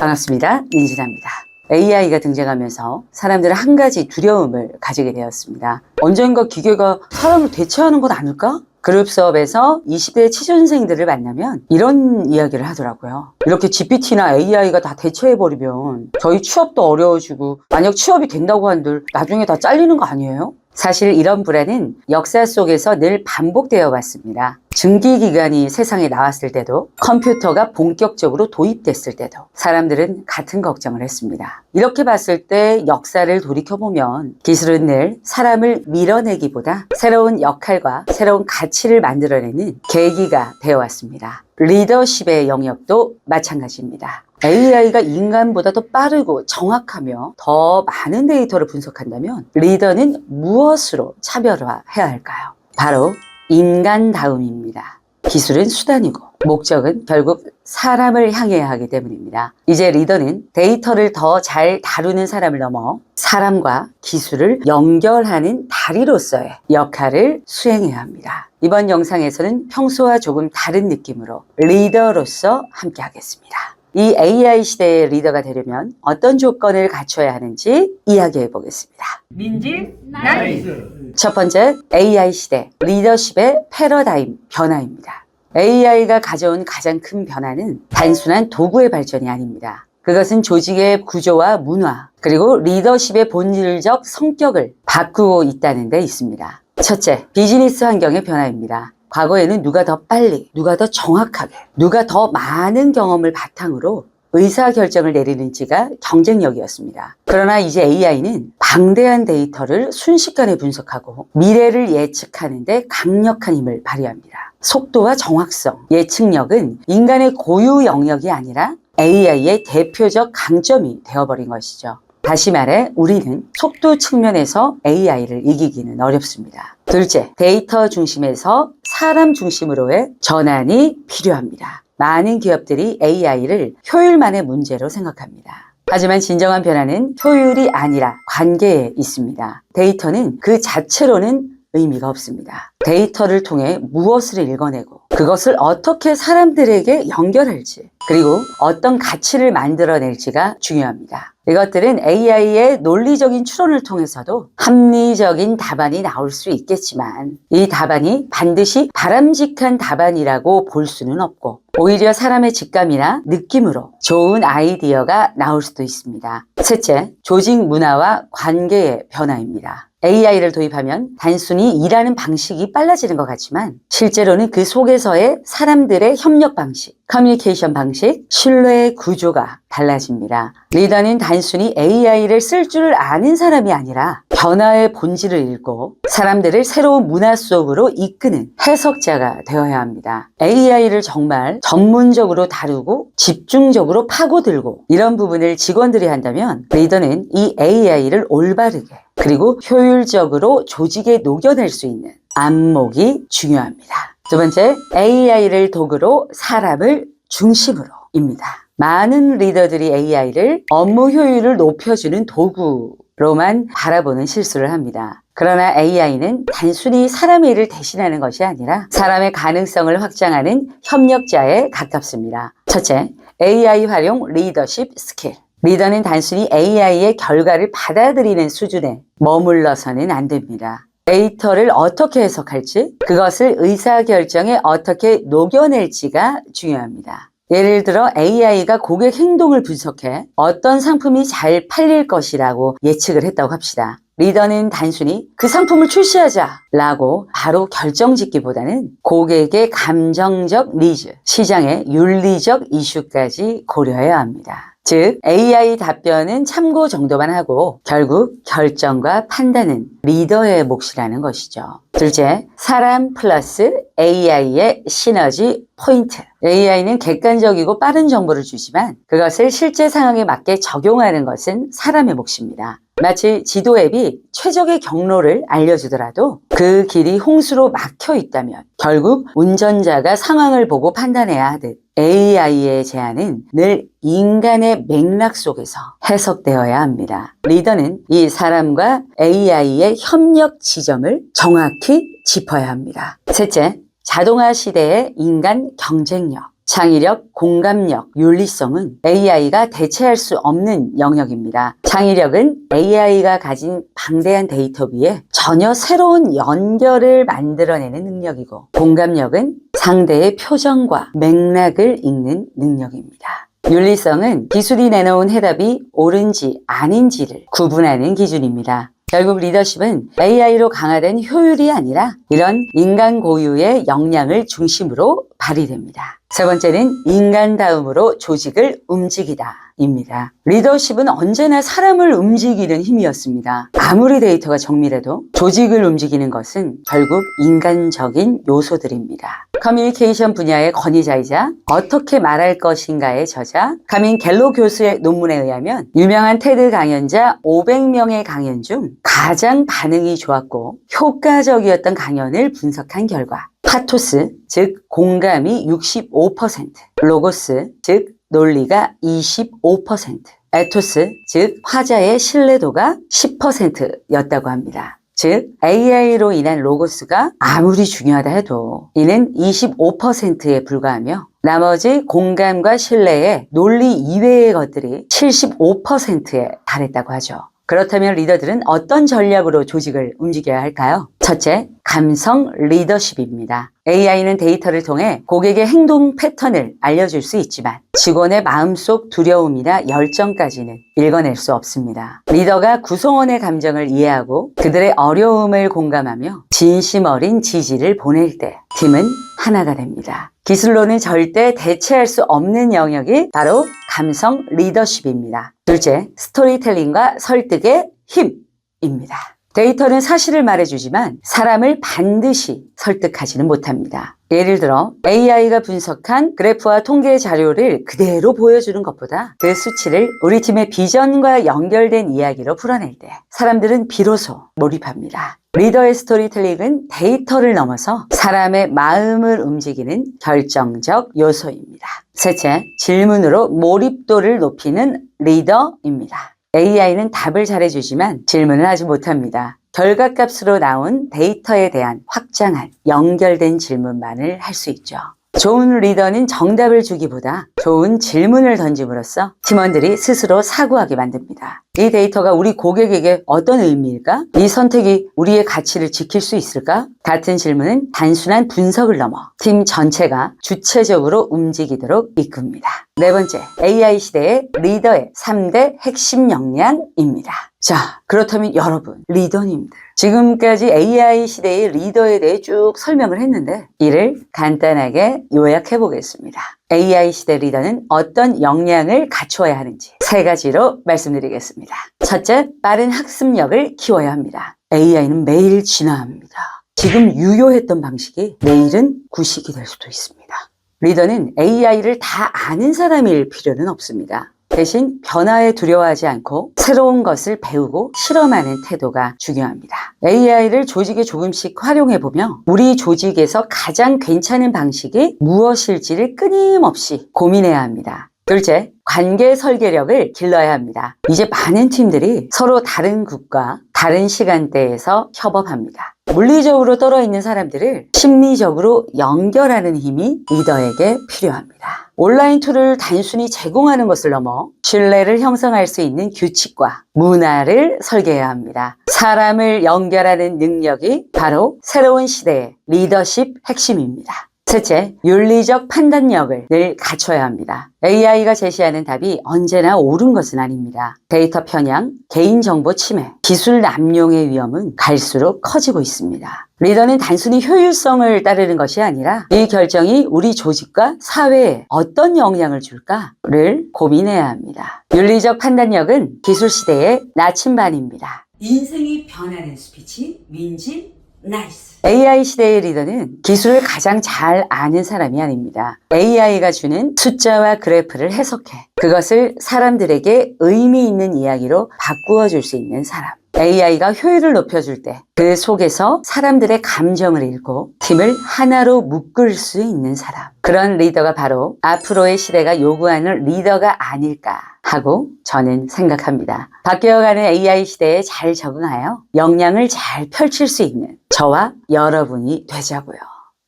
반갑습니다. 민진아입니다. AI가 등장하면서 사람들은 한 가지 두려움을 가지게 되었습니다. 언젠가 기계가 사람을 대체하는 건 아닐까? 그룹 수업에서 20대 취준생들을 만나면 이런 이야기를 하더라고요. 이렇게 GPT나 AI가 다 대체해버리면 저희 취업도 어려워지고, 만약 취업이 된다고 한들 나중에 다 잘리는 거 아니에요? 사실 이런 불안은 역사 속에서 늘 반복되어 왔습니다. 증기기관이 세상에 나왔을 때도, 컴퓨터가 본격적으로 도입됐을 때도 사람들은 같은 걱정을 했습니다. 이렇게 봤을 때 역사를 돌이켜보면 기술은 늘 사람을 밀어내기보다 새로운 역할과 새로운 가치를 만들어내는 계기가 되어왔습니다. 리더십의 영역도 마찬가지입니다. AI가 인간보다 더 빠르고 정확하며 더 많은 데이터를 분석한다면 리더는 무엇으로 차별화해야 할까요? 바로 인간다움입니다. 기술은 수단이고 목적은 결국 사람을 향해야 하기 때문입니다. 이제 리더는 데이터를 더 잘 다루는 사람을 넘어 사람과 기술을 연결하는 다리로서의 역할을 수행해야 합니다. 이번 영상에서는 평소와 조금 다른 느낌으로 리더로서 함께 하겠습니다. 이 AI 시대의 리더가 되려면 어떤 조건을 갖춰야 하는지 이야기해 보겠습니다. 민지 나이스. 첫 번째, AI 시대 리더십의 패러다임 변화입니다. AI가 가져온 가장 큰 변화는 단순한 도구의 발전이 아닙니다. 그것은 조직의 구조와 문화, 그리고 리더십의 본질적 성격을 바꾸고 있다는 데 있습니다. 첫째, 비즈니스 환경의 변화입니다. 과거에는 누가 더 빨리, 누가 더 정확하게, 누가 더 많은 경험을 바탕으로 의사결정을 내리는지가 경쟁력이었습니다. 그러나 이제 AI는 방대한 데이터를 순식간에 분석하고 미래를 예측하는 데 강력한 힘을 발휘합니다. 속도와 정확성, 예측력은 인간의 고유 영역이 아니라 AI의 대표적 강점이 되어버린 것이죠. 다시 말해 우리는 속도 측면에서 AI를 이기기는 어렵습니다. 둘째, 데이터 중심에서 사람 중심으로의 전환이 필요합니다. 많은 기업들이 AI를 효율만의 문제로 생각합니다. 하지만 진정한 변화는 효율이 아니라 관계에 있습니다. 데이터는 그 자체로는 의미가 없습니다. 데이터를 통해 무엇을 읽어내고 그것을 어떻게 사람들에게 연결할지, 그리고 어떤 가치를 만들어낼지가 중요합니다. 이것들은 AI의 논리적인 추론을 통해서도 합리적인 답안이 나올 수 있겠지만 이 답안이 반드시 바람직한 답안이라고 볼 수는 없고 오히려 사람의 직감이나 느낌으로 좋은 아이디어가 나올 수도 있습니다. 셋째, 조직 문화와 관계의 변화입니다. AI를 도입하면 단순히 일하는 방식이 빨라지는 것 같지만 실제로는 그 속에서의 사람들의 협력 방식, 커뮤니케이션 방식, 신뢰의 구조가 달라집니다. 리더는 단순히 AI를 쓸 줄 아는 사람이 아니라 변화의 본질을 읽고 사람들을 새로운 문화 속으로 이끄는 해석자가 되어야 합니다. AI를 정말 전문적으로 다루고 집중적으로 파고들고 이런 부분을 직원들이 한다면 리더는 이 AI를 올바르게 그리고 효율적으로 조직에 녹여낼 수 있는 안목이 중요합니다. 두 번째, AI를 도구로 사람을 중심으로입니다. 많은 리더들이 AI를 업무 효율을 높여주는 도구로만 바라보는 실수를 합니다. 그러나 AI는 단순히 사람의 일을 대신하는 것이 아니라 사람의 가능성을 확장하는 협력자에 가깝습니다. 첫째, AI 활용 리더십 스킬. 리더는 단순히 AI의 결과를 받아들이는 수준에 머물러서는 안 됩니다. 데이터를 어떻게 해석할지, 그것을 의사결정에 어떻게 녹여낼지가 중요합니다. 예를 들어 AI가 고객 행동을 분석해 어떤 상품이 잘 팔릴 것이라고 예측을 했다고 합시다. 리더는 단순히 그 상품을 출시하자 라고 바로 결정짓기보다는 고객의 감정적 니즈, 시장의 윤리적 이슈까지 고려해야 합니다. 즉 AI 답변은 참고 정도만 하고 결국 결정과 판단은 리더의 몫이라는 것이죠. 둘째, 사람 플러스 AI의 시너지 포인트. AI는 객관적이고 빠른 정보를 주지만 그것을 실제 상황에 맞게 적용하는 것은 사람의 몫입니다. 마치 지도 앱이 최적의 경로를 알려주더라도 그 길이 홍수로 막혀 있다면 결국 운전자가 상황을 보고 판단해야 하듯 AI의 제안은 늘 인간의 맥락 속에서 해석되어야 합니다. 리더는 이 사람과 AI의 협력 지점을 정확히 짚어야 합니다. 셋째, 자동화 시대의 인간 경쟁력. 창의력, 공감력, 윤리성은 AI가 대체할 수 없는 영역입니다. 창의력은 AI가 가진 방대한 데이터 위에 전혀 새로운 연결을 만들어내는 능력이고, 공감력은 상대의 표정과 맥락을 읽는 능력입니다. 윤리성은 기술이 내놓은 해답이 옳은지 아닌지를 구분하는 기준입니다. 결국 리더십은 AI로 강화된 효율이 아니라 이런 인간 고유의 역량을 중심으로 발휘됩니다. 세 번째는 인간 다음으로 조직을 움직이다 입니다. 리더십은 언제나 사람을 움직이는 힘이었습니다. 아무리 데이터가 정밀해도 조직을 움직이는 것은 결국 인간적인 요소들입니다. 커뮤니케이션 분야의 권위자이자 어떻게 말할 것인가의 저자 카민 갤로 교수의 논문에 의하면 유명한 테드 강연자 500명의 강연 중 가장 반응이 좋았고 효과적이었던 강연을 분석한 결과 파토스, 즉 공감이 65%, 로고스, 즉 논리가 25%, 에토스, 즉 화자의 신뢰도가 10%였다고 합니다. 즉 AI로 인한 로고스가 아무리 중요하다 해도 이는 25%에 불과하며 나머지 공감과 신뢰의 논리 이외의 것들이 75%에 달했다고 하죠. 그렇다면 리더들은 어떤 전략으로 조직을 움직여야 할까요? 첫째, 감성 리더십입니다. AI는 데이터를 통해 고객의 행동 패턴을 알려줄 수 있지만 직원의 마음속 두려움이나 열정까지는 읽어낼 수 없습니다. 리더가 구성원의 감정을 이해하고 그들의 어려움을 공감하며 진심 어린 지지를 보낼 때 팀은 하나가 됩니다. 기술로는 절대 대체할 수 없는 영역이 바로 감성 리더십입니다. 둘째, 스토리텔링과 설득의 힘입니다. 데이터는 사실을 말해주지만 사람을 반드시 설득하지는 못합니다. 예를 들어 AI가 분석한 그래프와 통계 자료를 그대로 보여주는 것보다 그 수치를 우리 팀의 비전과 연결된 이야기로 풀어낼 때 사람들은 비로소 몰입합니다. 리더의 스토리텔링은 데이터를 넘어서 사람의 마음을 움직이는 결정적 요소입니다. 셋째, 질문으로 몰입도를 높이는 리더입니다. AI는 답을 잘해주지만 질문을 하지 못합니다. 결과값으로 나온 데이터에 대한 확장한 연결된 질문만을 할 수 있죠. 좋은 리더는 정답을 주기보다 좋은 질문을 던짐으로써 팀원들이 스스로 사고하게 만듭니다. 이 데이터가 우리 고객에게 어떤 의미일까? 이 선택이 우리의 가치를 지킬 수 있을까? 같은 질문은 단순한 분석을 넘어 팀 전체가 주체적으로 움직이도록 이끕니다. 네 번째, AI 시대의 리더의 3대 핵심 역량입니다. 자, 그렇다면 여러분, 리더님들. 지금까지 AI 시대의 리더에 대해 쭉 설명을 했는데 이를 간단하게 요약해 보겠습니다. AI 시대 리더는 어떤 역량을 갖추어야 하는지 세 가지로 말씀드리겠습니다. 첫째, 빠른 학습력을 키워야 합니다. AI는 매일 진화합니다. 지금 유효했던 방식이 내일은 구식이 될 수도 있습니다. 리더는 AI를 다 아는 사람일 필요는 없습니다. 대신 변화에 두려워하지 않고 새로운 것을 배우고 실험하는 태도가 중요합니다. AI를 조직에 조금씩 활용해보며 우리 조직에서 가장 괜찮은 방식이 무엇일지를 끊임없이 고민해야 합니다. 둘째, 관계 설계력을 길러야 합니다. 이제 많은 팀들이 서로 다른 국가, 다른 시간대에서 협업합니다. 물리적으로 떨어 있는 사람들을 심리적으로 연결하는 힘이 리더에게 필요합니다. 온라인 툴을 단순히 제공하는 것을 넘어 신뢰를 형성할 수 있는 규칙과 문화를 설계해야 합니다. 사람을 연결하는 능력이 바로 새로운 시대의 리더십 핵심입니다. 셋째, 윤리적 판단력을 늘 갖춰야 합니다. AI가 제시하는 답이 언제나 옳은 것은 아닙니다. 데이터 편향, 개인정보 침해, 기술 남용의 위험은 갈수록 커지고 있습니다. 리더는 단순히 효율성을 따르는 것이 아니라 이 결정이 우리 조직과 사회에 어떤 영향을 줄까를 고민해야 합니다. 윤리적 판단력은 기술 시대의 나침반입니다. 인생이 변하는 스피치, 민지 나이스. AI 시대의 리더는 기술을 가장 잘 아는 사람이 아닙니다. AI가 주는 숫자와 그래프를 해석해 그것을 사람들에게 의미 있는 이야기로 바꾸어 줄 수 있는 사람. AI가 효율을 높여줄 때 그 속에서 사람들의 감정을 읽고 팀을 하나로 묶을 수 있는 사람. 그런 리더가 바로 앞으로의 시대가 요구하는 리더가 아닐까 하고 저는 생각합니다. 바뀌어가는 AI 시대에 잘 적응하여 역량을 잘 펼칠 수 있는 저와 여러분이 되자고요.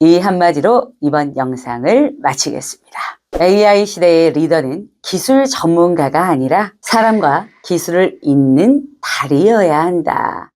이 한마디로 이번 영상을 마치겠습니다. AI 시대의 리더는 기술 전문가가 아니라 사람과 기술을 잇는 다리여야 한다.